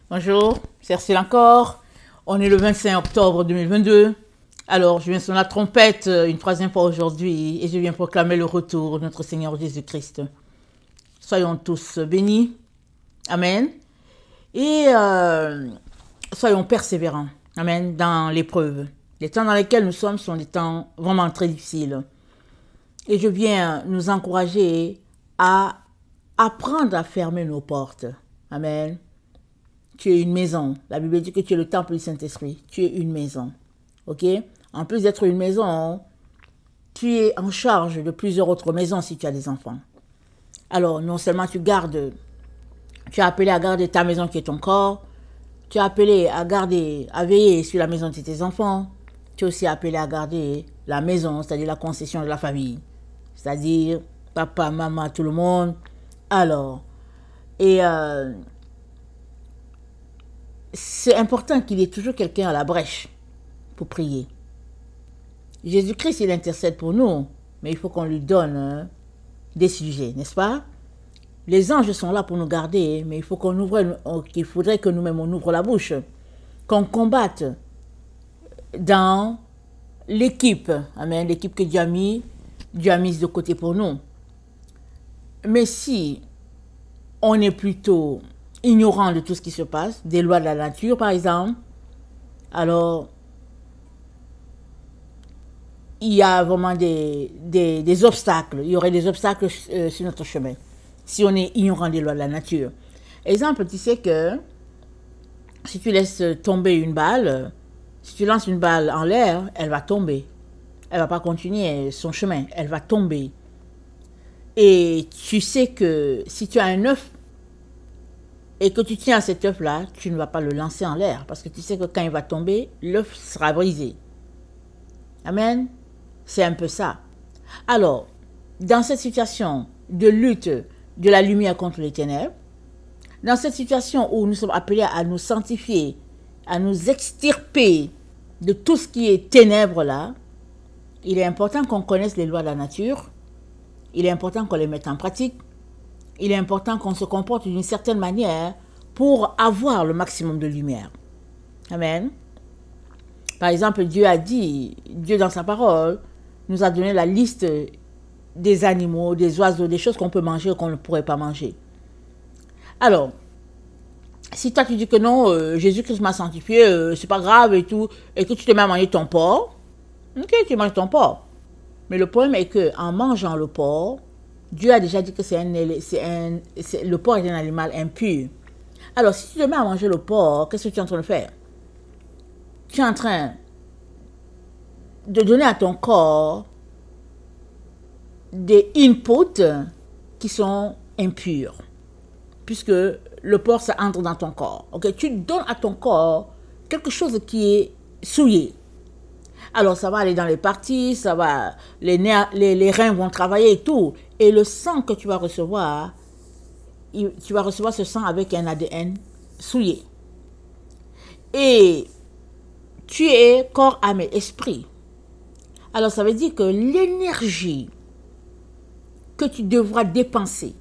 Bonjour, c'est Ursule encore. On est le 25 octobre 2022. Alors, je viens sonner la trompette une troisième fois aujourd'hui et je viens proclamer le retour de notre Seigneur Jésus-Christ. Soyons tous bénis. Amen. Et soyons persévérants. Amen. Dans l'épreuve. Les temps dans lesquels nous sommes sont des temps vraiment très difficiles. Et je viens nous encourager à apprendre à fermer nos portes. Amen. Tu es une maison. La Bible dit que tu es le temple du Saint-Esprit. Tu es une maison. Ok? En plus d'être une maison, tu es en charge de plusieurs autres maisons si tu as des enfants. Alors, non seulement tu es appelé à garder ta maison qui est ton corps, tu es appelé à veiller sur la maison de tes enfants, tu es aussi appelé à garder la maison, c'est-à-dire la concession de la famille. C'est-à-dire papa, maman, tout le monde. Alors, c'est important qu'il y ait toujours quelqu'un à la brèche pour prier. Jésus-Christ, il intercède pour nous, mais il faut qu'on lui donne des sujets, n'est-ce pas? Les anges sont là pour nous garder, mais il faudrait que nous-mêmes on ouvre la bouche, qu'on combatte dans l'équipe, amen, l'équipe que Dieu a mise de côté pour nous. Mais si on est plutôt ignorant de tout ce qui se passe, des lois de la nature par exemple, alors il y a vraiment des obstacles, il y aurait des obstacles sur notre chemin, si on est ignorant des lois de la nature. Exemple, tu sais que si tu laisses tomber une balle, si tu lances une balle en l'air, elle va tomber. Elle ne va pas continuer son chemin, elle va tomber. Et tu sais que si tu as un œuf et que tu tiens à cet œuf-là, tu ne vas pas le lancer en l'air parce que tu sais que quand il va tomber, l'œuf sera brisé. Amen. C'est un peu ça. Alors, dans cette situation de lutte de la lumière contre les ténèbres, dans cette situation où nous sommes appelés à nous sanctifier, à nous extirper de tout ce qui est ténèbres là, il est important qu'on connaisse les lois de la nature, il est important qu'on les mette en pratique, il est important qu'on se comporte d'une certaine manière pour avoir le maximum de lumière. Amen. Par exemple, Dieu dans sa parole, nous a donné la liste des animaux, des oiseaux, des choses qu'on peut manger ou qu'on ne pourrait pas manger. Alors, si toi tu dis que non, Jésus-Christ m'a sanctifié, c'est pas grave et tout, et que tu te mets à manger ton porc, ok, tu manges ton porc. Mais le problème est que en mangeant le porc, Dieu a déjà dit que le porc est un animal impur. Alors, si tu te mets à manger le porc, qu'est-ce que tu es en train de faire? Tu es en train de donner à ton corps des inputs qui sont impurs. Puisque le porc, ça entre dans ton corps. Okay? Tu donnes à ton corps quelque chose qui est souillé. Alors, ça va aller dans les parties, les reins vont travailler et tout. Et le sang que tu vas recevoir ce sang avec un ADN souillé. Et tu es corps, âme et esprit. Alors, ça veut dire que l'énergie que tu devras dépenser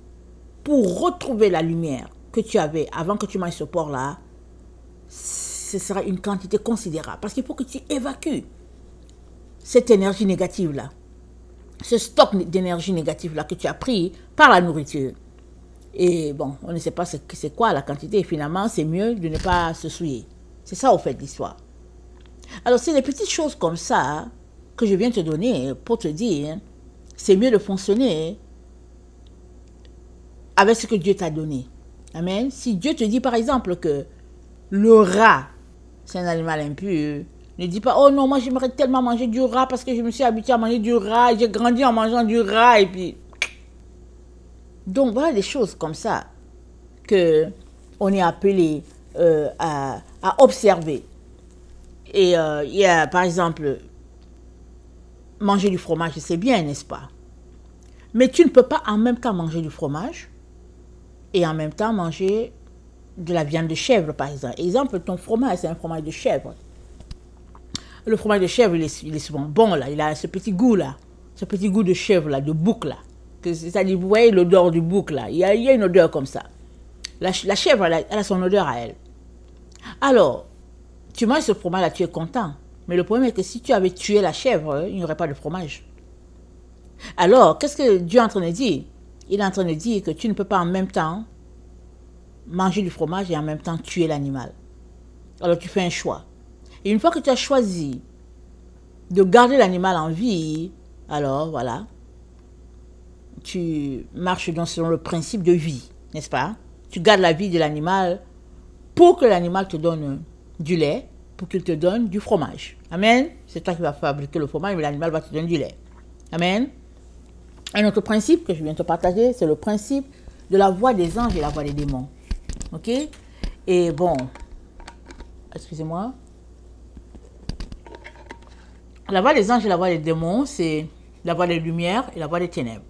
pour retrouver la lumière que tu avais avant que tu manges ce porc-là, ce sera une quantité considérable. Parce qu'il faut que tu évacues cette énergie négative-là, ce stock d'énergie négative-là que tu as pris par la nourriture. Et bon, on ne sait pas c'est quoi la quantité. Et finalement, c'est mieux de ne pas se souiller. C'est ça, au fait, l'histoire. Alors, c'est des petites choses comme ça que je viens te donner pour te dire, c'est mieux de fonctionner avec ce que Dieu t'a donné. Amen. Si Dieu te dit, par exemple, que le rat, c'est un animal impur, ne dis pas, oh non, moi j'aimerais tellement manger du rat parce que je me suis habitué à manger du rat, j'ai grandi en mangeant du rat et puis... Donc voilà des choses comme ça que on est appelé à observer. Et il y a par exemple, manger du fromage, c'est bien, n'est-ce pas? Mais tu ne peux pas en même temps manger du fromage et en même temps manger de la viande de chèvre, par exemple. Exemple, ton fromage, c'est un fromage de chèvre. Le fromage de chèvre, il est souvent bon, là. Il a ce petit goût, là. Ce petit goût de chèvre, là, de bouc, là. C'est-à-dire, vous voyez l'odeur du bouc, là. Il y a une odeur comme ça. La chèvre, elle a son odeur à elle. Alors, tu manges ce fromage-là, tu es content. Mais le problème est que si tu avais tué la chèvre, il n'y aurait pas de fromage. Alors, qu'est-ce que Dieu est en train de dire? Il est en train de dire que tu ne peux pas en même temps manger du fromage et en même temps tuer l'animal. Alors, tu fais un choix. Et une fois que tu as choisi de garder l'animal en vie, alors, voilà, tu marches donc selon le principe de vie, n'est-ce pas? Tu gardes la vie de l'animal pour que l'animal te donne du lait, pour qu'il te donne du fromage. Amen. C'est toi qui vas fabriquer le fromage, mais l'animal va te donner du lait. Amen. Un autre principe que je viens de te partager, c'est le principe de la voix des anges et la voix des démons. Ok? Et bon, excusez-moi. La voix des anges et la voix des démons, c'est la voix des lumières et la voix des ténèbres.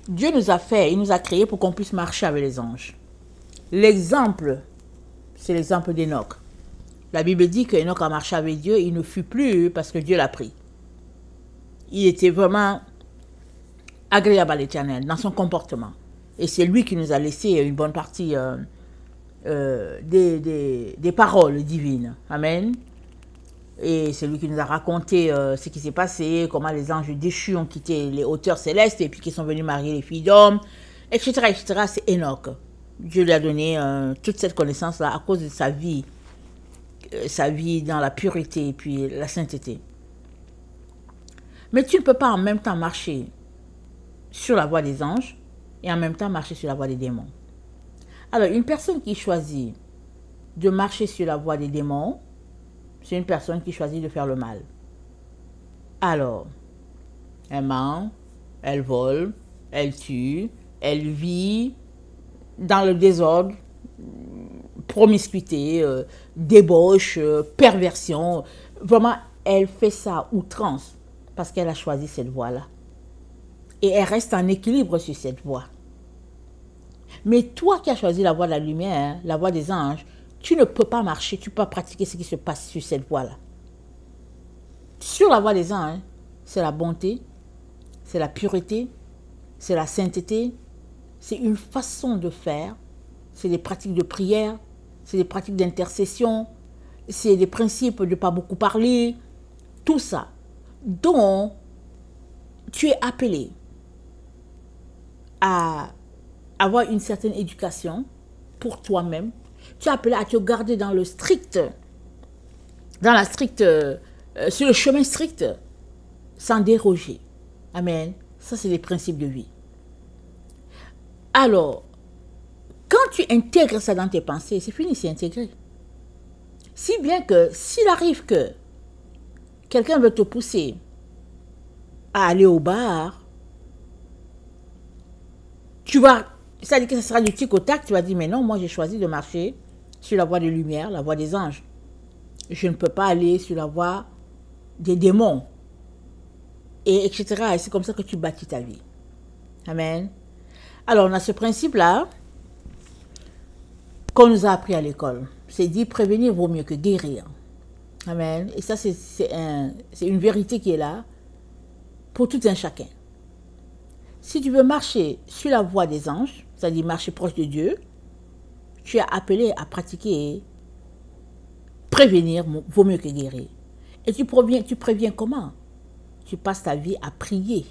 Dieu nous a fait, il nous a créés pour qu'on puisse marcher avec les anges. L'exemple, c'est l'exemple d'Enoch. La Bible dit qu'Enoch a marché avec Dieu, il ne fut plus parce que Dieu l'a pris. Il était vraiment agréable à l'Éternel dans son comportement. Et c'est lui qui nous a laissé une bonne partie des paroles divines. Amen. Et c'est lui qui nous a raconté ce qui s'est passé, comment les anges déchus ont quitté les hauteurs célestes et puis qu'ils sont venus marier les filles d'hommes, etc., etc. C'est Enoch. Dieu lui a donné toute cette connaissance-là à cause de sa vie dans la pureté et puis la sainteté. Mais tu ne peux pas en même temps marcher sur la voie des anges et en même temps marcher sur la voie des démons. Alors, une personne qui choisit de marcher sur la voie des démons, c'est une personne qui choisit de faire le mal. Alors, elle ment, elle vole, elle tue, elle vit dans le désordre, promiscuité, débauche, perversion. Vraiment, elle fait ça à outrance parce qu'elle a choisi cette voie-là. Et elle reste en équilibre sur cette voie. Mais toi qui as choisi la voie de la lumière, la voie des anges, tu ne peux pas marcher, tu ne peux pas pratiquer ce qui se passe sur cette voie-là. Sur la voie des anges, c'est la bonté, c'est la pureté, c'est la sainteté, c'est une façon de faire, c'est des pratiques de prière, c'est des pratiques d'intercession, c'est des principes de ne pas beaucoup parler, tout ça. Donc, tu es appelé à avoir une certaine éducation pour toi-même. Tu es appelé à te garder dans le strict, sur le chemin strict, sans déroger. Amen. Ça, c'est les principes de vie. Alors, quand tu intègres ça dans tes pensées, c'est fini, c'est intégré. Si bien que, s'il arrive que quelqu'un veut te pousser à aller au bar, c'est-à-dire que ce sera du tic au tac, tu vas dire, mais non, moi j'ai choisi de marcher sur la voie des lumières, la voie des anges. Je ne peux pas aller sur la voie des démons. Et etc. Et c'est comme ça que tu bâtis ta vie. Amen. Alors, on a ce principe-là qu'on nous a appris à l'école. C'est dit, prévenir vaut mieux que guérir. Amen. Et ça, c'est une vérité qui est là pour tout un chacun. Si tu veux marcher sur la voie des anges, c'est-à-dire marcher proche de Dieu, tu es appelé à pratiquer prévenir vaut mieux que guérir. Et tu préviens comment? Tu passes ta vie à prier.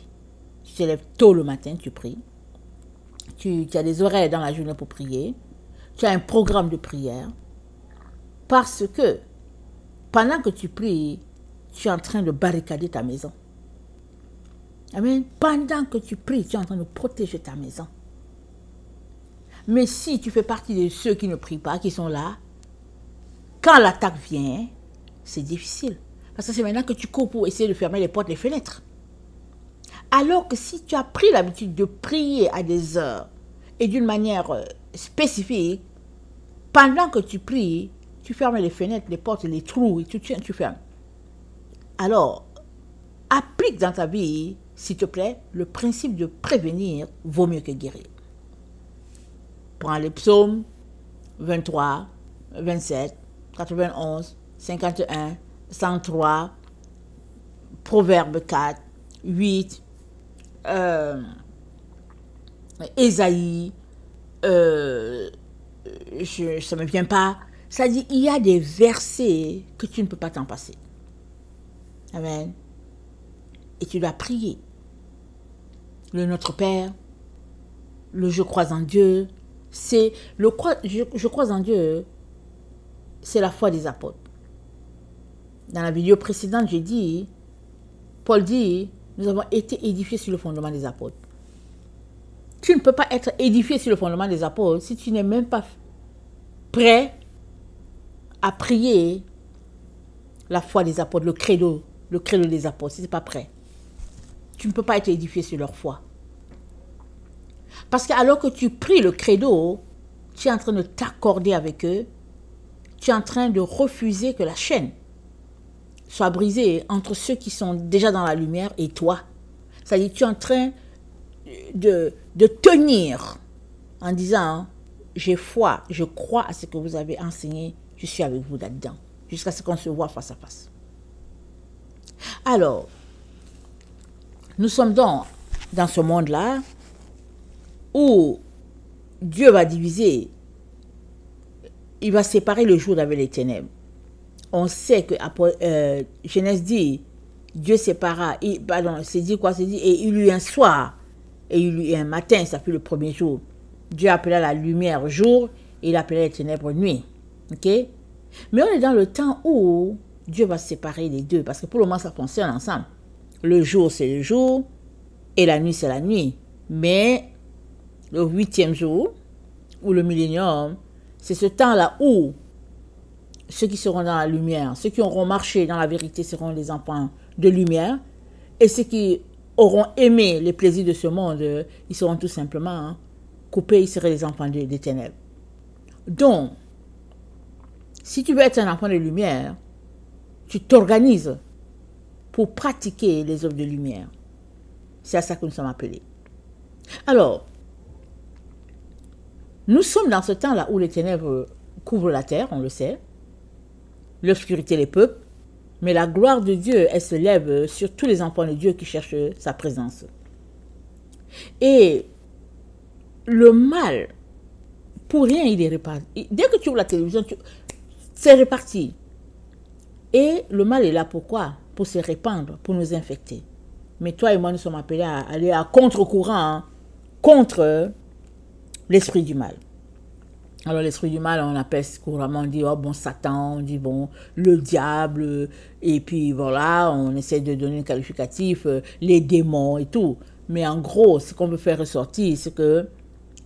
Tu te lèves tôt le matin, tu pries. Tu as des horaires dans la journée pour prier. Tu as un programme de prière. Parce que pendant que tu pries, tu es en train de barricader ta maison. Amen. Pendant que tu pries, tu es en train de protéger ta maison. Mais si tu fais partie de ceux qui ne prient pas, qui sont là, quand l'attaque vient, c'est difficile. Parce que c'est maintenant que tu cours pour essayer de fermer les portes, les fenêtres. Alors que si tu as pris l'habitude de prier à des heures et d'une manière spécifique, pendant que tu pries, tu fermes les fenêtres, les portes, les trous, et tu fermes. Alors, applique dans ta vie, s'il te plaît, le principe de prévenir vaut mieux que guérir. Prends les psaumes 23, 27, 91, 51, 103, Proverbe 4, 8, Ésaïe, ça ne me vient pas. Ça dit, il y a des versets que tu ne peux pas t'en passer. Amen. Et tu dois prier. Le Notre Père, le Je crois en Dieu, c'est le je crois en Dieu, c'est la foi des apôtres. Dans la vidéo précédente, j'ai dit, Paul dit, nous avons été édifiés sur le fondement des apôtres. Tu ne peux pas être édifié sur le fondement des apôtres si tu n'es même pas prêt à prier la foi des apôtres, le credo des apôtres, si tu n'es pas prêt. Tu ne peux pas être édifié sur leur foi. Parce que alors que tu pries le credo, tu es en train de t'accorder avec eux, tu es en train de refuser que la chaîne soit brisée entre ceux qui sont déjà dans la lumière et toi. C'est-à-dire tu es en train de tenir en disant, j'ai foi, je crois à ce que vous avez enseigné, je suis avec vous là-dedans, jusqu'à ce qu'on se voit face à face. Alors, nous sommes donc dans ce monde-là où Dieu va diviser, il va séparer le jour d'avec les ténèbres. On sait que Genèse dit, Dieu sépara, c'est dit quoi? C'est dit, et il y eut un soir, et il y eut un matin, ça fut le premier jour. Dieu appela la lumière jour, et il appelait les ténèbres nuit. Ok? Mais on est dans le temps où Dieu va séparer les deux, parce que pour le moment, ça fonctionne ensemble. Le jour, c'est le jour, et la nuit, c'est la nuit. Mais le 8e jour, ou le millénium, c'est ce temps-là où ceux qui seront dans la lumière, ceux qui auront marché dans la vérité seront les enfants de lumière, et ceux qui auront aimé les plaisirs de ce monde, ils seront tout simplement coupés, ils seraient les enfants des ténèbres. Donc, si tu veux être un enfant de lumière, tu t'organises pour pratiquer les œuvres de lumière. C'est à ça que nous sommes appelés. Alors, nous sommes dans ce temps-là où les ténèbres couvrent la terre, on le sait, l'obscurité les peuples, mais la gloire de Dieu, elle se lève sur tous les enfants de Dieu qui cherchent sa présence. Et le mal, pour rien, il est réparti. Dès que tu ouvres la télévision, c'est réparti. Et le mal est là pourquoi? Pour se répandre, pour nous infecter. Mais toi et moi, nous sommes appelés à aller à contre-courant, contre l'esprit du mal. Alors l'esprit du mal, on appelle couramment, on dit, oh bon, Satan, on dit, bon, le diable, et puis voilà, on essaie de donner un qualificatif, les démons et tout. Mais en gros, ce qu'on veut faire ressortir, c'est que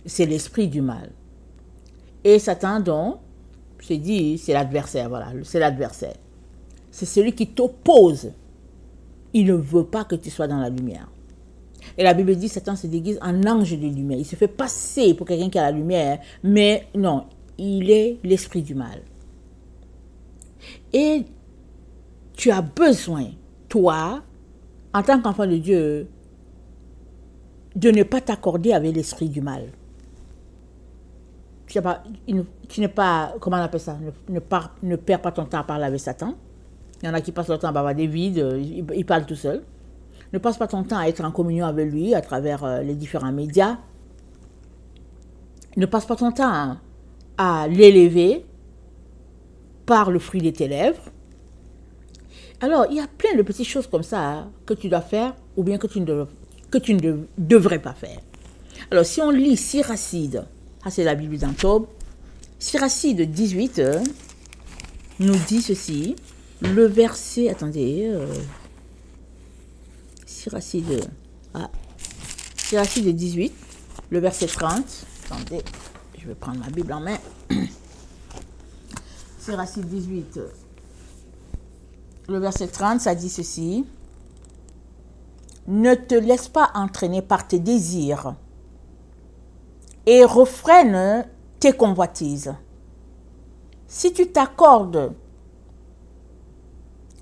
c'est l'esprit du mal. Et Satan, donc, je dis, c'est l'adversaire, voilà, c'est l'adversaire. C'est celui qui t'oppose. Il ne veut pas que tu sois dans la lumière. Et la Bible dit, Satan se déguise en ange de lumière. Il se fait passer pour quelqu'un qui a la lumière, mais non, il est l'esprit du mal. Et tu as besoin, toi, en tant qu'enfant de Dieu, de ne pas t'accorder avec l'esprit du mal. Tu n'es pas, comment on appelle ça, ne perds pas ton temps à parler avec Satan. Il y en a qui passent leur temps à bavarder vide, ils parlent tout seuls. Ne passe pas ton temps à être en communion avec lui à travers les différents médias. Ne passe pas ton temps à l'élever par le fruit de tes lèvres. Alors, il y a plein de petites choses comme ça que tu dois faire ou bien que tu ne devrais pas faire. Alors, si on lit Siracide, ça c'est la Bible d'Octobre, Siracide 18 nous dit ceci, le verset, attendez, Siracide 18, le verset 30. Attendez, je vais prendre ma Bible en main. Siracide 18, le verset 30, ça dit ceci. Ne te laisse pas entraîner par tes désirs et refrène tes convoitises. Si tu t'accordes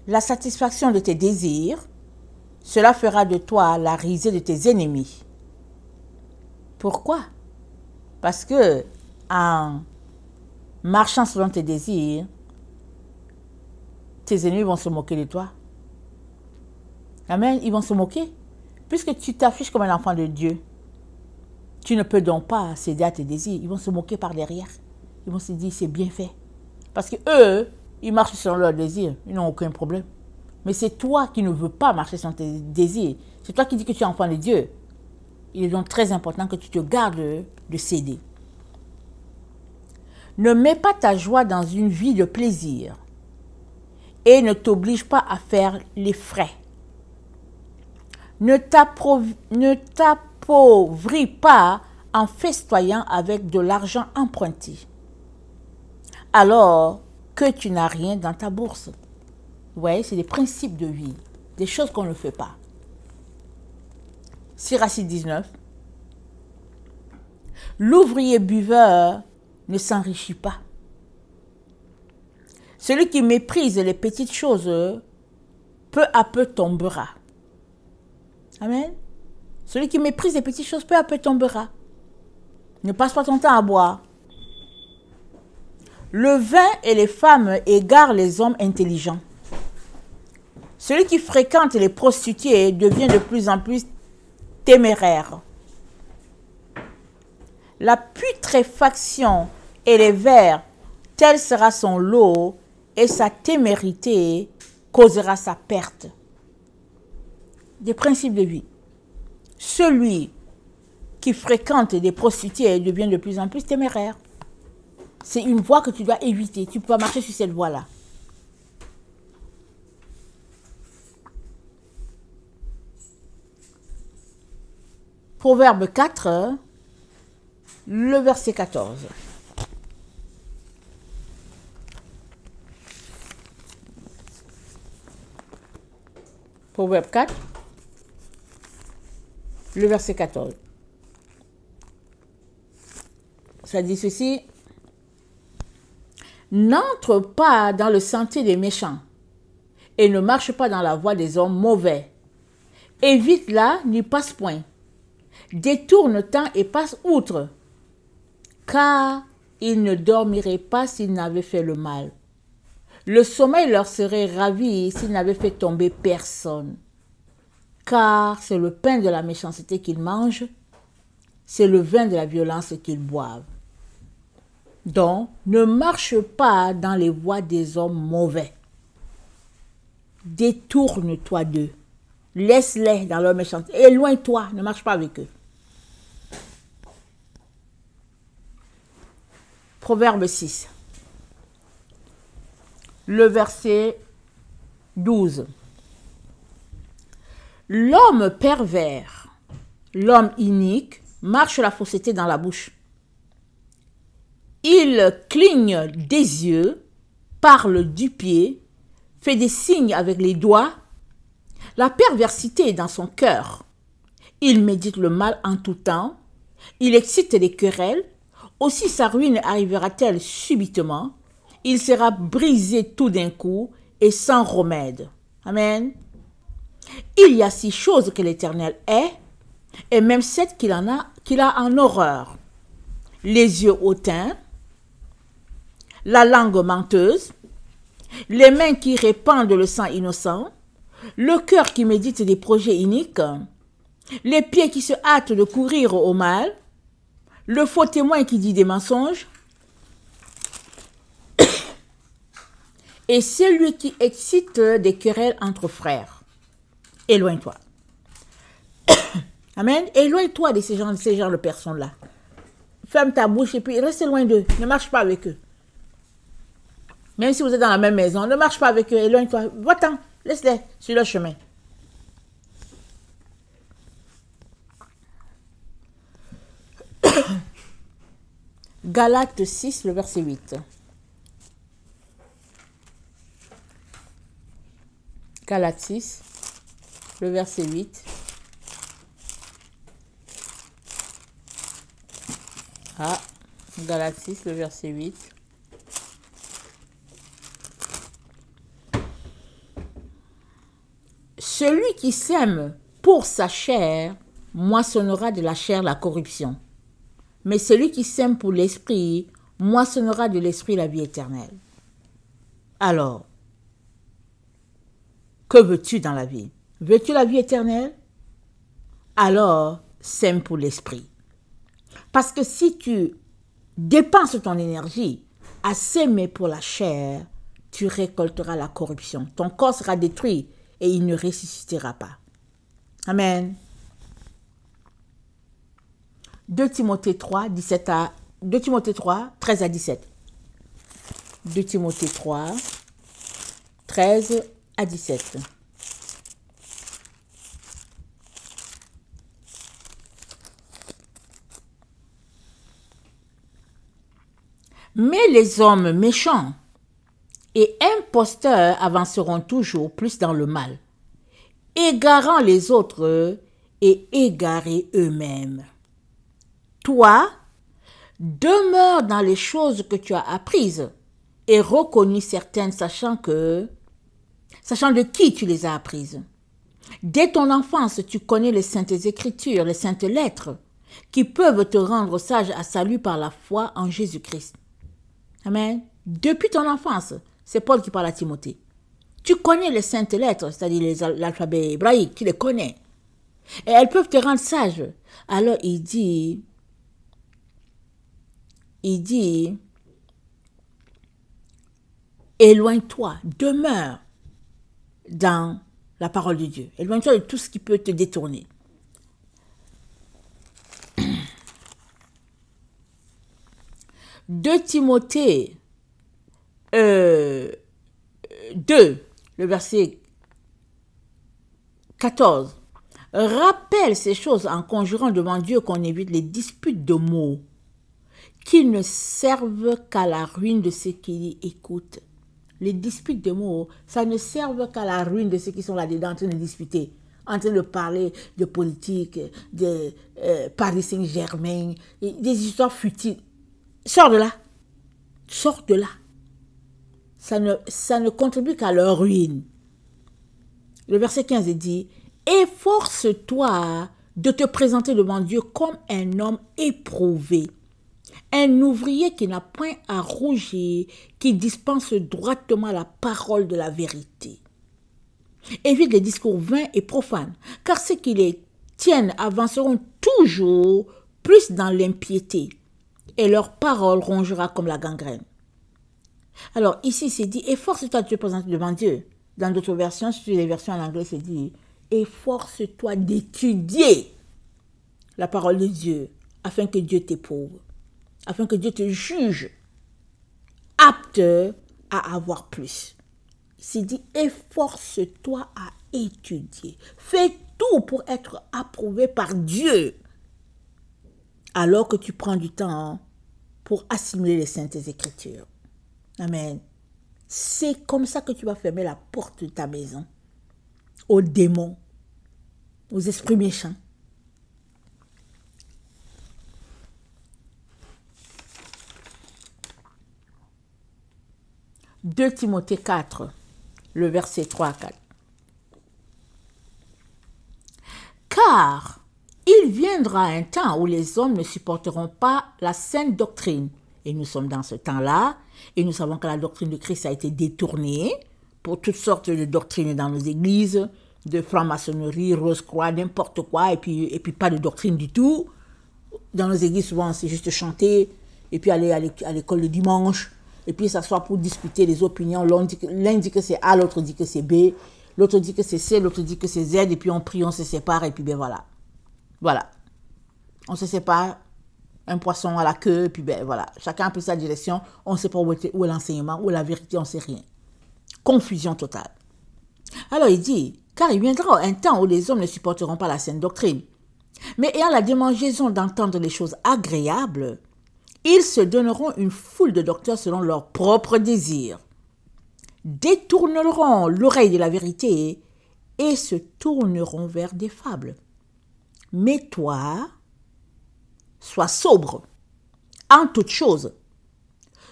la satisfaction de tes désirs, cela fera de toi la risée de tes ennemis. Pourquoi? Parce que en marchant selon tes désirs, tes ennemis vont se moquer de toi. Amen, ils vont se moquer. Puisque tu t'affiches comme un enfant de Dieu, tu ne peux donc pas céder à tes désirs. Ils vont se moquer par derrière. ils vont se dire c'est bien fait. Parce que eux, ils marchent selon leurs désirs, ils n'ont aucun problème. Mais c'est toi qui ne veux pas marcher selon tes désirs. C'est toi qui dis que tu es enfant de Dieu. Il est donc très important que tu te gardes de céder. Ne mets pas ta joie dans une vie de plaisir et ne t'oblige pas à faire les frais. Ne t'appauvris pas en festoyant avec de l'argent emprunté, alors que tu n'as rien dans ta bourse. Vous voyez, c'est des principes de vie, des choses qu'on ne fait pas. Sirach 19. L'ouvrier buveur ne s'enrichit pas. Celui qui méprise les petites choses, peu à peu tombera. Amen. Celui qui méprise les petites choses, peu à peu tombera. Ne passe pas ton temps à boire. Le vin et les femmes égarent les hommes intelligents. Celui qui fréquente les prostituées devient de plus en plus téméraire. La putréfaction et les vers, tel sera son lot, et sa témérité causera sa perte. Des principes de vie. Celui qui fréquente des prostituées devient de plus en plus téméraire. C'est une voie que tu dois éviter. Tu peux pas marcher sur cette voie-là. Proverbe 4, le verset 14. Proverbe 4, le verset 14. Ça dit ceci. N'entre pas dans le sentier des méchants et ne marche pas dans la voie des hommes mauvais. Évite-la, n'y passe point. Détourne-t'en et passe outre, car ils ne dormiraient pas s'ils n'avaient fait le mal. Le sommeil leur serait ravi s'ils n'avaient fait tomber personne. Car c'est le pain de la méchanceté qu'ils mangent, c'est le vin de la violence qu'ils boivent. Donc, ne marche pas dans les voies des hommes mauvais. Détourne-toi d'eux. Laisse-les dans leur méchanceté. Éloigne-toi, ne marche pas avec eux. Proverbe 6. Le verset 12. L'homme pervers, l'homme inique, marche la fausseté dans la bouche. Il cligne des yeux, parle du pied, fait des signes avec les doigts. La perversité est dans son cœur. Il médite le mal en tout temps. Il excite les querelles. Aussi sa ruine arrivera-t-elle subitement. Il sera brisé tout d'un coup et sans remède. Amen. Il y a 6 choses que l'Éternel est, et même 7 qu'il a en horreur. Les yeux hautains, la langue menteuse, les mains qui répandent le sang innocent, le cœur qui médite des projets iniques, les pieds qui se hâtent de courir au mal, le faux témoin qui dit des mensonges, et celui qui excite des querelles entre frères. Éloigne-toi. Amen. Éloigne-toi de ces gens de personnes-là. Ferme ta bouche et puis reste loin d'eux. Ne marche pas avec eux. Même si vous êtes dans la même maison, ne marche pas avec eux. Éloigne-toi. Va-t'en. Laisse-les sur leur chemin. Galates 6, le verset 8. Galates 6, le verset 8. Ah, Galates 6, le verset 8. Celui qui sème pour sa chair moissonnera de la chair la corruption. Mais celui qui sème pour l'esprit moissonnera de l'esprit la vie éternelle. Alors, que veux-tu dans la vie? Veux-tu la vie éternelle? Alors, sème pour l'esprit. Parce que si tu dépense ton énergie à s'aimer pour la chair, tu récolteras la corruption. Ton corps sera détruit et il ne ressuscitera pas. Amen. 2 Timothée 3, 13 à 17. 2 Timothée 3, 13 à 17. Mais les hommes méchants et imposteurs avanceront toujours plus dans le mal, égarant les autres et égarés eux-mêmes. Toi, demeure dans les choses que tu as apprises et reconnues certaines, sachant de qui tu les as apprises. Dès ton enfance, tu connais les saintes écritures, les saintes lettres, qui peuvent te rendre sage à salut par la foi en Jésus-Christ. Amen. Depuis ton enfance, c'est Paul qui parle à Timothée. Tu connais les saintes lettres, c'est-à-dire l'alphabet hébraïque, tu les connais. Et elles peuvent te rendre sage. Alors il dit, éloigne-toi, demeure dans la parole de Dieu. Éloigne-toi de tout ce qui peut te détourner. De Timothée 2, le verset 14. Rappelle ces choses en conjurant devant Dieu qu'on évite les disputes de mots qui ne servent qu'à la ruine de ceux qui écoutent. Les disputes de mots, ça ne servent qu'à la ruine de ceux qui sont là-dedans en train de discuter, en train de parler de politique, de Paris Saint-Germain, des histoires futiles. Sors de là. Sors de là. Ça ne contribue qu'à leur ruine. Le verset 15 dit, « Efforce-toi de te présenter devant Dieu comme un homme éprouvé, un ouvrier qui n'a point à rougir, qui dispense droitement la parole de la vérité. Évite les discours vains et profanes, car ceux qui les tiennent avanceront toujours plus dans l'impiété, et leur parole rongera comme la gangrène. » Alors ici c'est dit, efforce-toi de te présenter devant Dieu. Dans d'autres versions, sur les versions en anglais, c'est dit, efforce-toi d'étudier la parole de Dieu, afin que Dieu t'éprouve, afin que Dieu te juge, apte à avoir plus. C'est dit, efforce-toi à étudier. Fais tout pour être approuvé par Dieu, alors que tu prends du temps pour assimiler les saintes écritures. Amen. C'est comme ça que tu vas fermer la porte de ta maison aux démons, aux esprits méchants. « 2 Timothée 4, le verset 3 à 4. « Car il viendra un temps où les hommes ne supporteront pas la saine doctrine. » Et nous sommes dans ce temps-là, et nous savons que la doctrine de Christ a été détournée pour toutes sortes de doctrines dans nos églises, de franc-maçonnerie, rose-croix, n'importe quoi, et puis pas de doctrine du tout. Dans nos églises, souvent, c'est juste chanter, et puis aller à l'école le dimanche, et puis s'asseoir pour discuter les opinions. L'un dit que c'est A, l'autre dit que c'est B, l'autre dit que c'est C, l'autre dit que c'est Z, et puis on prie, on se sépare, et puis ben voilà. Voilà. On se sépare, un poisson à la queue, et puis ben voilà. Chacun a pris sa direction, on ne sait pas où est l'enseignement, où est la vérité, on ne sait rien. Confusion totale. Alors il dit, car il viendra un temps où les hommes ne supporteront pas la saine doctrine. Mais ayant la démangeaison d'entendre les choses agréables, ils se donneront une foule de docteurs selon leurs propres désirs, détourneront l'oreille de la vérité et se tourneront vers des fables. Mais toi, sois sobre en toutes choses.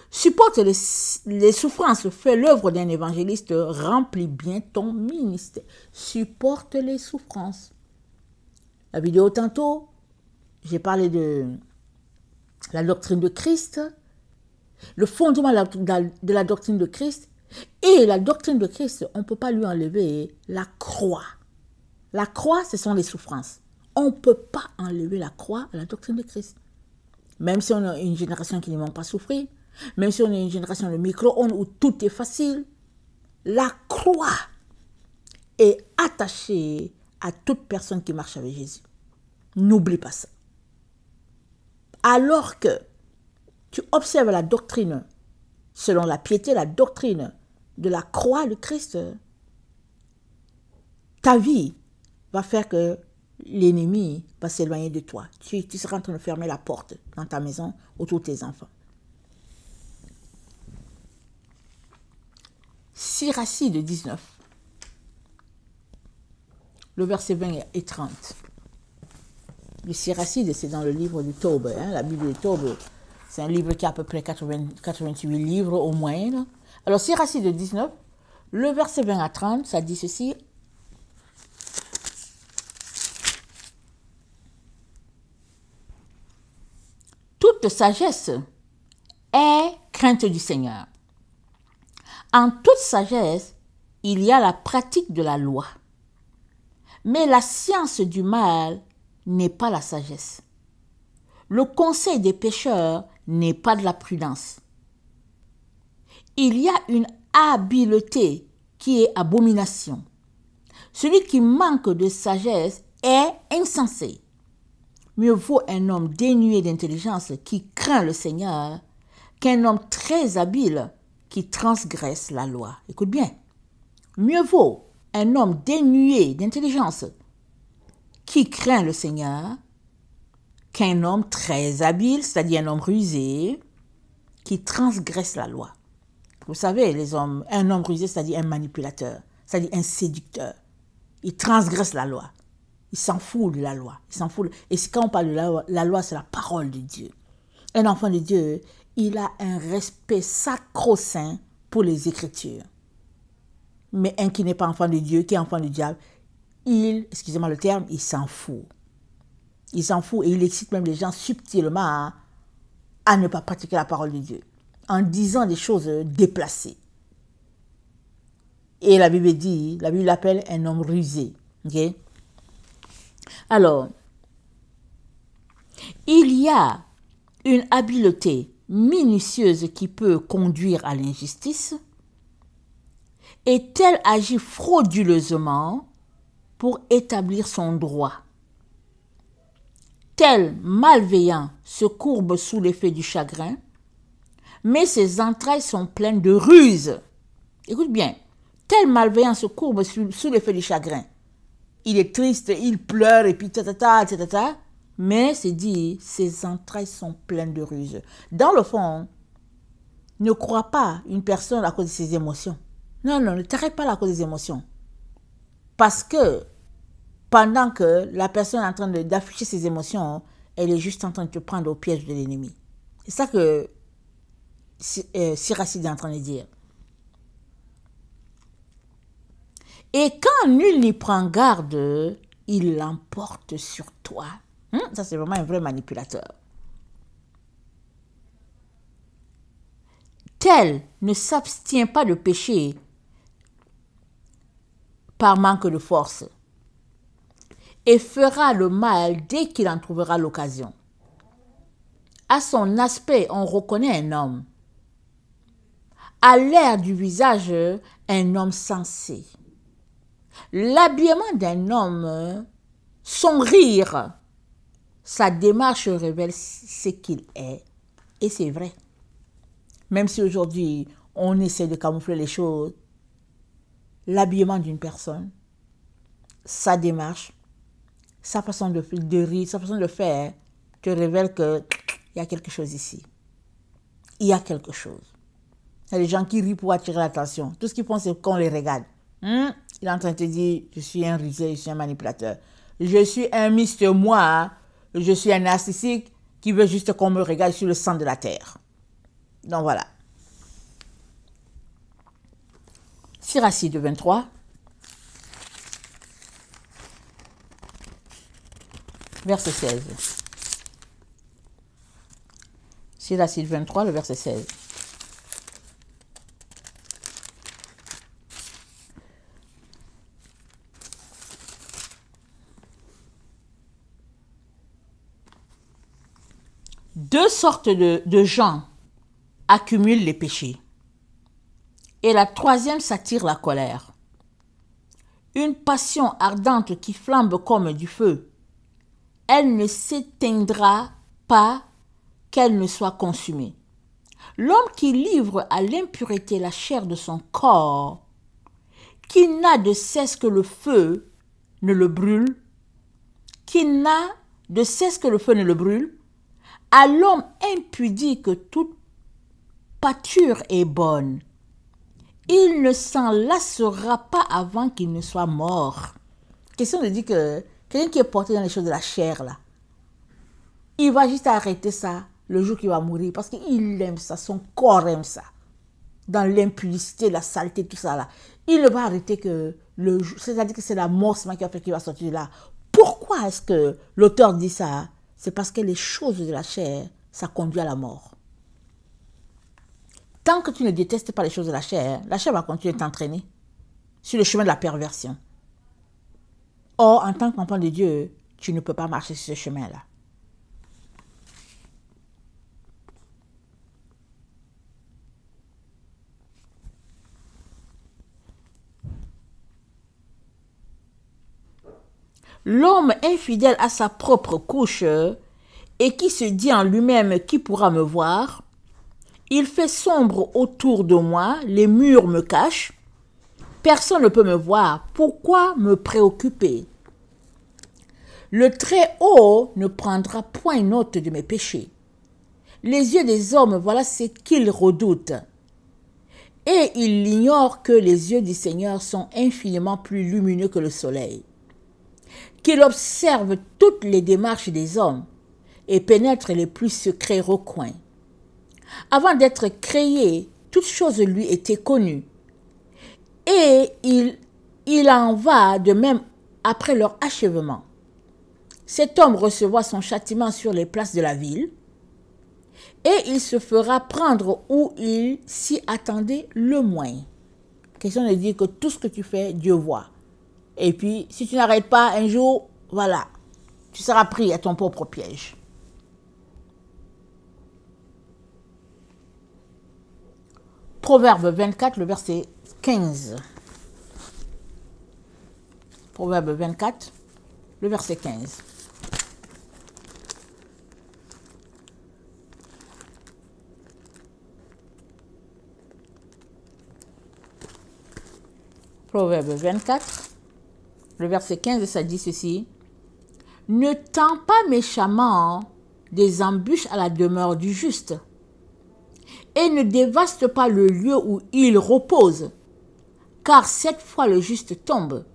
Supporte les souffrances, fais l'œuvre d'un évangéliste, remplis bien ton ministère. Supporte les souffrances. La vidéo tantôt, j'ai parlé de la doctrine de Christ, le fondement de la doctrine de Christ. Et la doctrine de Christ, on ne peut pas lui enlever la croix. La croix, ce sont les souffrances. On ne peut pas enlever la croix à la doctrine de Christ. Même si on a une génération qui ne manque pas souffrir, même si on est une génération de micro-ondes où tout est facile, la croix est attachée à toute personne qui marche avec Jésus. N'oublie pas ça. Alors que tu observes la doctrine, selon la piété, la doctrine de la croix de Christ, ta vie va faire que l'ennemi va s'éloigner de toi. Tu seras en train de fermer la porte dans ta maison autour de tes enfants. Siracide 19, le verset 20 et 30. Le Siracide, c'est dans le livre de Tob, la Bible de Tob. C'est un livre qui a à peu près 88 livres au moins. Là. Alors, Siracide 19, le verset 20 à 30, ça dit ceci. Toute sagesse est crainte du Seigneur. En toute sagesse, il y a la pratique de la loi. Mais la science du mal n'est pas la sagesse. Le conseil des pécheurs n'est pas de la prudence. Il y a une habileté qui est abomination. Celui qui manque de sagesse est insensé. Mieux vaut un homme dénué d'intelligence qui craint le Seigneur qu'un homme très habile qui transgresse la loi. Écoute bien. Mieux vaut un homme dénué d'intelligence qui craint le Seigneur qu'un homme très habile, c'est-à-dire un homme rusé, qui transgresse la loi. Vous savez, les hommes, un homme rusé, c'est-à-dire un manipulateur, c'est-à-dire un séducteur. Il transgresse la loi. Il s'en fout de la loi. Il s'en fout. Et quand on parle de la loi, c'est la parole de Dieu. Un enfant de Dieu, il a un respect sacro-saint pour les Écritures. Mais un qui n'est pas enfant de Dieu, qui est enfant du diable, excusez-moi le terme, il s'en fout. Il s'en fout et il excite même les gens subtilement à ne pas pratiquer la parole de Dieu, en disant des choses déplacées. Et la Bible l'appelle un homme rusé. Okay? Alors, il y a une habileté minutieuse qui peut conduire à l'injustice, et tel agit frauduleusement pour établir son droit. Tel malveillant se courbe sous l'effet du chagrin, mais ses entrailles sont pleines de ruses. Écoute bien, tel malveillant se courbe sous l'effet du chagrin. Il est triste, il pleure et puis mais c'est dit, ses entrailles sont pleines de ruses. Dans le fond, ne crois pas une personne à cause de ses émotions. Non, ne t'arrête pas à cause des émotions. Parce que pendant que la personne est en train d'afficher ses émotions, elle est juste en train de te prendre au piège de l'ennemi. C'est ça que Siracide est en train de dire. Et quand nul n'y prend garde, il l'emporte sur toi. Ça, c'est vraiment un vrai manipulateur. Tel ne s'abstient pas de pécher par manque de force et fera le mal dès qu'il en trouvera l'occasion. À son aspect, on reconnaît un homme. À l'air du visage, un homme sensé. L'habillement d'un homme, son rire, sa démarche révèle ce qu'il est. Et c'est vrai. Même si aujourd'hui, on essaie de camoufler les choses, l'habillement d'une personne, sa démarche, sa façon de rire, sa façon de faire, te révèle qu'il y a quelque chose ici. Il y a quelque chose. Il y a des gens qui rient pour attirer l'attention. Tout ce qu'ils font, c'est qu'on les regarde. Il est en train de te dire, je suis un rusé, je suis un manipulateur. Je suis un mister moi, je suis un narcissique qui veut juste qu'on me regarde sur le centre de la terre. Donc voilà. Siracide 23. Verset 16. Siracide 23, le verset 16. Deux sortes de gens accumulent les péchés. Et la troisième s'attire la colère. Une passion ardente qui flambe comme du feu. Elle ne s'éteindra pas qu'elle ne soit consumée. L'homme qui livre à l'impureté la chair de son corps, qui n'a de cesse que le feu ne le brûle, à l'homme impudique toute pâture est bonne. Il ne s'en lassera pas avant qu'il ne soit mort. Question de dire que quelqu'un qui est porté dans les choses de la chair, là, il va juste arrêter ça le jour qu'il va mourir parce qu'il aime ça, son corps aime ça. Dans l'impudicité, la saleté, tout ça là. Il ne va arrêter que le jour, c'est-à-dire que c'est la mort qui va faire qu'il va sortir de là. Pourquoi est-ce que l'auteur dit ça? C'est parce que les choses de la chair, ça conduit à la mort. Tant que tu ne détestes pas les choses de la chair va continuer de t'entraîner sur le chemin de la perversion. Or, en tant qu'enfant de Dieu, tu ne peux pas marcher sur ce chemin-là. L'homme infidèle à sa propre couche et qui se dit en lui-même qui pourra me voir, il fait sombre autour de moi, les murs me cachent, personne ne peut me voir, pourquoi me préoccuper? Le Très-Haut ne prendra point note de mes péchés. Les yeux des hommes, voilà ce qu'ils redoutent. Et ils ignorent que les yeux du Seigneur sont infiniment plus lumineux que le soleil, qu'il observe toutes les démarches des hommes et pénètre les plus secrets recoins. Avant d'être créé, toute chose lui était connue. Et il en va de même après leur achèvement. Cet homme recevra son châtiment sur les places de la ville, et il se fera prendre où il s'y attendait le moins. Question de dire que tout ce que tu fais, Dieu voit. Et puis, si tu n'arrêtes pas un jour, voilà, tu seras pris à ton propre piège. Proverbe 24, le verset 15. Proverbe 24, le verset 15. Proverbe 24, le verset 15, ça dit ceci. Ne tends pas méchamment des embûches à la demeure du juste, et ne dévaste pas le lieu où il repose, car 7 fois le juste tombe,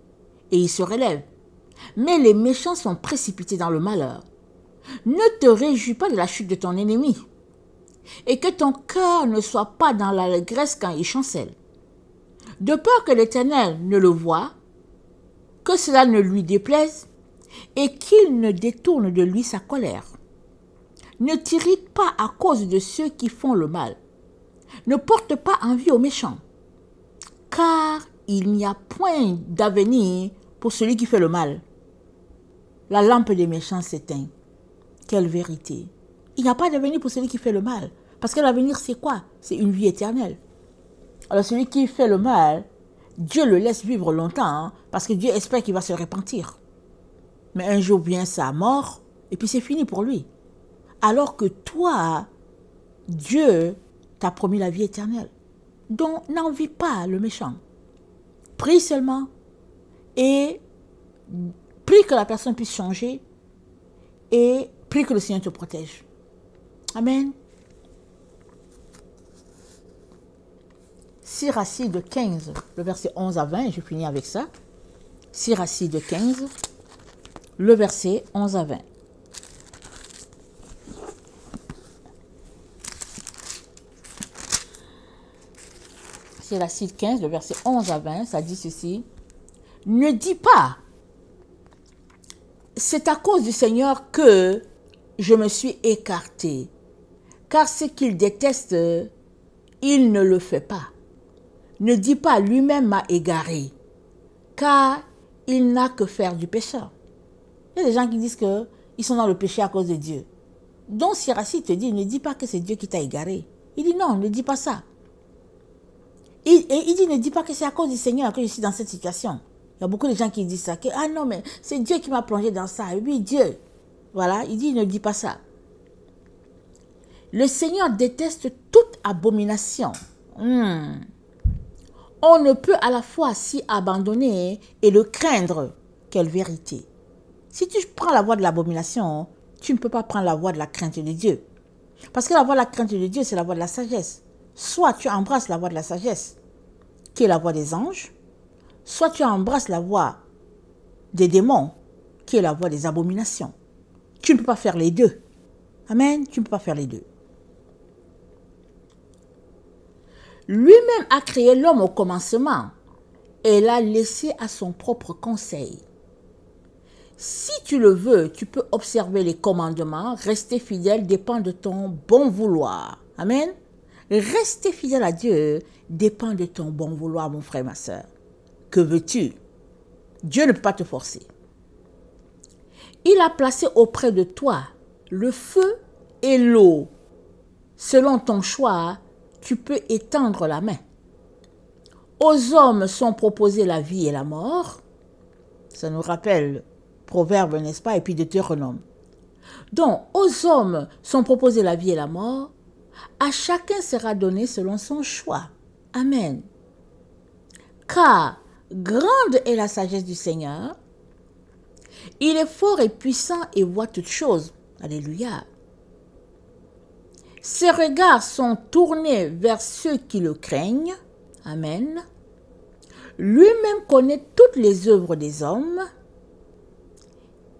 et il se relève. Mais les méchants sont précipités dans le malheur. Ne te réjouis pas de la chute de ton ennemi, et que ton cœur ne soit pas dans l'allégresse quand il chancelle. De peur que l'Éternel ne le voie, que cela ne lui déplaise, et qu'il ne détourne de lui sa colère. Ne t'irrite pas à cause de ceux qui font le mal. Ne porte pas envie aux méchants, car il n'y a point d'avenir pour celui qui fait le mal. La lampe des méchants s'éteint. Quelle vérité! Il n'y a pas d'avenir pour celui qui fait le mal. Parce que l'avenir, c'est quoi? C'est une vie éternelle. Alors celui qui fait le mal, Dieu le laisse vivre longtemps, hein, parce que Dieu espère qu'il va se repentir. Mais un jour vient sa mort, et puis c'est fini pour lui. Alors que toi, Dieu t'a promis la vie éternelle. Donc n'envie pas le méchant. Prie seulement, et prie que la personne puisse changer, et prie que le Seigneur te protège. Amen. Siracide 15, le verset 11 à 20, je finis avec ça. Siracide 15, le verset 11 à 20. Siracide 15, le verset 11 à 20, ça dit ceci. Ne dis pas, c'est à cause du Seigneur que je me suis écarté, car ce qu'il déteste, il ne le fait pas. Ne dis pas, lui-même m'a égaré, car il n'a que faire du pécheur. Il y a des gens qui disent qu'ils sont dans le péché à cause de Dieu. Donc Siracide te dit, ne dis pas que c'est Dieu qui t'a égaré. Il dit non, ne dis pas ça. Il dit, ne dis pas que c'est à cause du Seigneur que je suis dans cette situation. Il y a beaucoup de gens qui disent ça, que ah non, mais c'est Dieu qui m'a plongé dans ça. Et oui, Dieu. Voilà, il dit, ne dis pas ça. Le Seigneur déteste toute abomination. On ne peut à la fois s'y abandonner et le craindre. Quelle vérité. Si tu prends la voie de l'abomination, tu ne peux pas prendre la voie de la crainte de Dieu. Parce que la voie de la crainte de Dieu, c'est la voie de la sagesse. Soit tu embrasses la voie de la sagesse, qui est la voie des anges, soit tu embrasses la voie des démons, qui est la voie des abominations. Tu ne peux pas faire les deux. Amen, tu ne peux pas faire les deux. Lui-même a créé l'homme au commencement et l'a laissé à son propre conseil. Si tu le veux, tu peux observer les commandements. Rester fidèle dépend de ton bon vouloir. Amen. Rester fidèle à Dieu dépend de ton bon vouloir, mon frère, ma soeur. Que veux-tu? Dieu ne peut pas te forcer. Il a placé auprès de toi le feu et l'eau. Selon ton choix, tu peux étendre la main. Aux hommes sont proposés la vie et la mort. Ça nous rappelle Proverbe, n'est-ce pas? Et puis Deutéronome. Donc, aux hommes sont proposés la vie et la mort. À chacun sera donné selon son choix. Amen. Car grande est la sagesse du Seigneur. Il est fort et puissant et voit toutes choses. Alléluia. Ses regards sont tournés vers ceux qui le craignent. Amen. Lui-même connaît toutes les œuvres des hommes.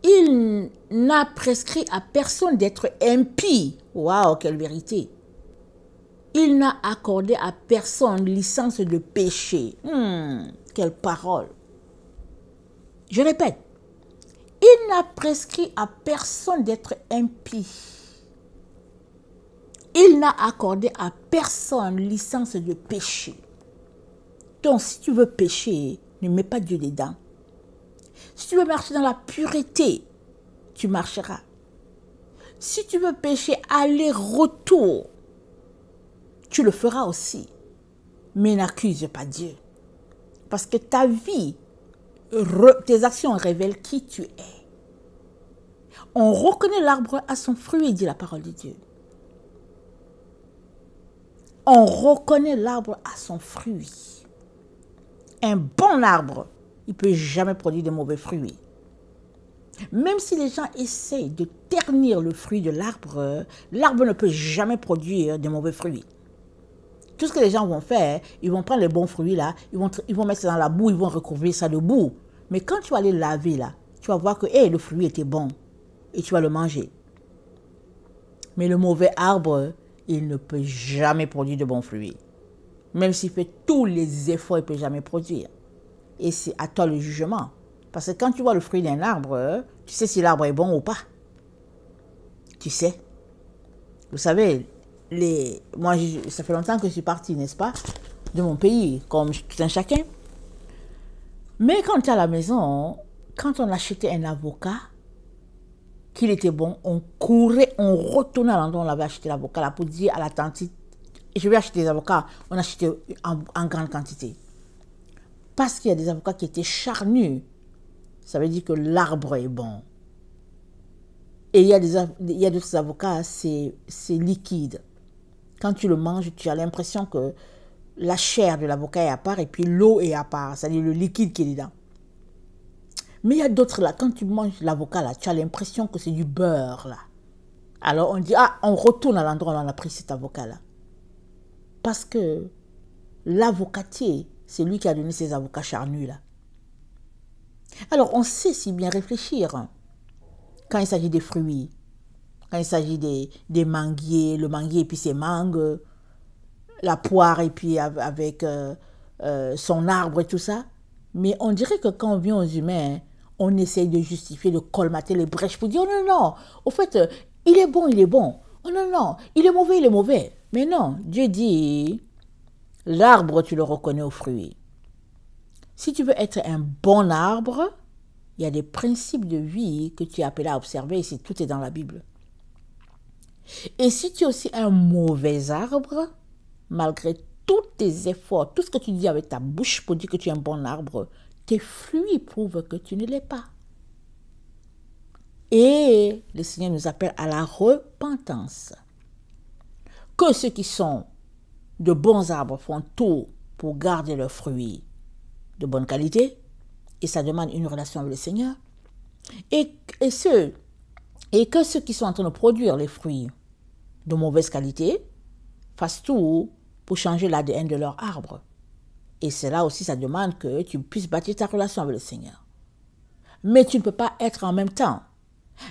Il n'a prescrit à personne d'être impie. Waouh, quelle vérité. Il n'a accordé à personne licence de péché. Quelle parole. Je répète. Il n'a prescrit à personne d'être impie. Il n'a accordé à personne licence de péché. Donc, si tu veux pécher, ne mets pas Dieu dedans. Si tu veux marcher dans la pureté, tu marcheras. Si tu veux pécher aller-retour, tu le feras aussi. Mais n'accuse pas Dieu. Parce que ta vie, tes actions révèlent qui tu es. On reconnaît l'arbre à son fruit, dit la parole de Dieu. On reconnaît l'arbre à son fruit. Un bon arbre, il ne peut jamais produire de mauvais fruits. Même si les gens essayent de ternir le fruit de l'arbre, l'arbre ne peut jamais produire de mauvais fruits. Tout ce que les gens vont faire, ils vont prendre les bons fruits là, ils vont mettre ça dans la boue, ils vont recouvrir ça de boue. Mais quand tu vas aller laver là, tu vas voir que le fruit était bon et tu vas le manger. Mais le mauvais arbre, il ne peut jamais produire de bons fruits. Même s'il fait tous les efforts, il ne peut jamais produire. Et c'est à toi le jugement. Parce que quand tu vois le fruit d'un arbre, tu sais si l'arbre est bon ou pas. Tu sais. Vous savez, moi, ça fait longtemps que je suis partie, n'est-ce pas, de mon pays, comme tout un chacun. Mais quand tu es à la maison, quand on achetait un avocat, qu'il était bon, on courait, on retournait à l'endroit où on avait acheté l'avocat là pour dire à la tante, je vais acheter des avocats, on achetait en grande quantité. Parce qu'il y a des avocats qui étaient charnus, ça veut dire que l'arbre est bon. Et il y a d'autres avocats, c'est liquide. Quand tu le manges, tu as l'impression que la chair de l'avocat est à part et puis l'eau est à part, c'est-à-dire le liquide qui est dedans. Mais il y a d'autres là, quand tu manges l'avocat là, tu as l'impression que c'est du beurre là. Alors on dit, on retourne à l'endroit où on a pris cet avocat là. Parce que l'avocatier, c'est lui qui a donné ces avocats charnus là. Alors on sait si bien réfléchir quand il s'agit des fruits, quand il s'agit des manguiers, le manguier et puis ses mangues, la poire et puis avec son arbre et tout ça. Mais on dirait que quand on vient aux humains, on essaye de justifier, de colmater les brèches pour dire oh non, non, au fait, il est bon, il est bon. Oh non, non, il est mauvais, il est mauvais. Mais non, Dieu dit, l'arbre, tu le reconnais aux fruits. Si tu veux être un bon arbre, il y a des principes de vie que tu es appelé à observer et tout est dans la Bible. Et si tu es aussi un mauvais arbre, malgré tous tes efforts, tout ce que tu dis avec ta bouche pour dire que tu es un bon arbre, tes fruits prouvent que tu ne l'es pas. Et le Seigneur nous appelle à la repentance. Que ceux qui sont de bons arbres font tout pour garder leurs fruits de bonne qualité, et ça demande une relation avec le Seigneur, et que ceux qui sont en train de produire les fruits de mauvaise qualité fassent tout pour changer l'ADN de leur arbre. Et c'est là aussi, ça demande que tu puisses bâtir ta relation avec le Seigneur. Mais tu ne peux pas être en même temps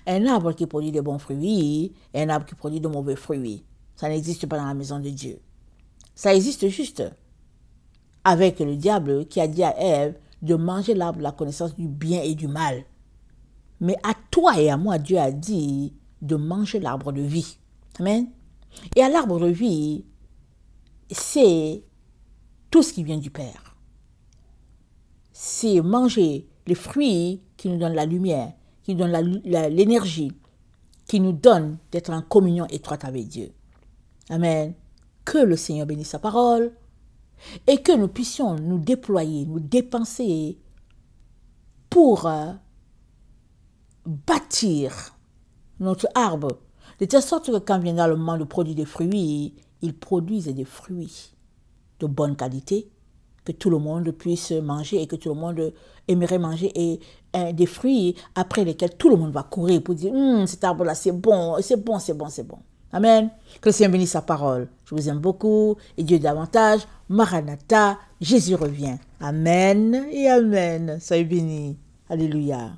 un arbre qui produit de bons fruits et un arbre qui produit de mauvais fruits. Ça n'existe pas dans la maison de Dieu. Ça existe juste avec le diable qui a dit à Ève de manger l'arbre de la connaissance du bien et du mal. Mais à toi et à moi, Dieu a dit de manger l'arbre de vie. Amen. Et à l'arbre de vie, c'est tout ce qui vient du Père. C'est manger les fruits qui nous donnent la lumière, qui nous donnent l'énergie, qui nous donnent d'être en communion étroite avec Dieu. Amen. Que le Seigneur bénisse sa parole et que nous puissions nous déployer, nous dépenser pour bâtir notre arbre, de telle sorte que quand viendra le moment de produire des fruits, il produise des fruits de bonne qualité, que tout le monde puisse manger et que tout le monde aimerait manger, et des fruits après lesquels tout le monde va courir pour dire cet arbre-là, c'est bon, c'est bon, c'est bon, c'est bon. Amen. Que le Seigneur bénisse sa parole. Je vous aime beaucoup et Dieu davantage. Maranatha, Jésus revient. Amen et amen. Soyez bénis. Alléluia.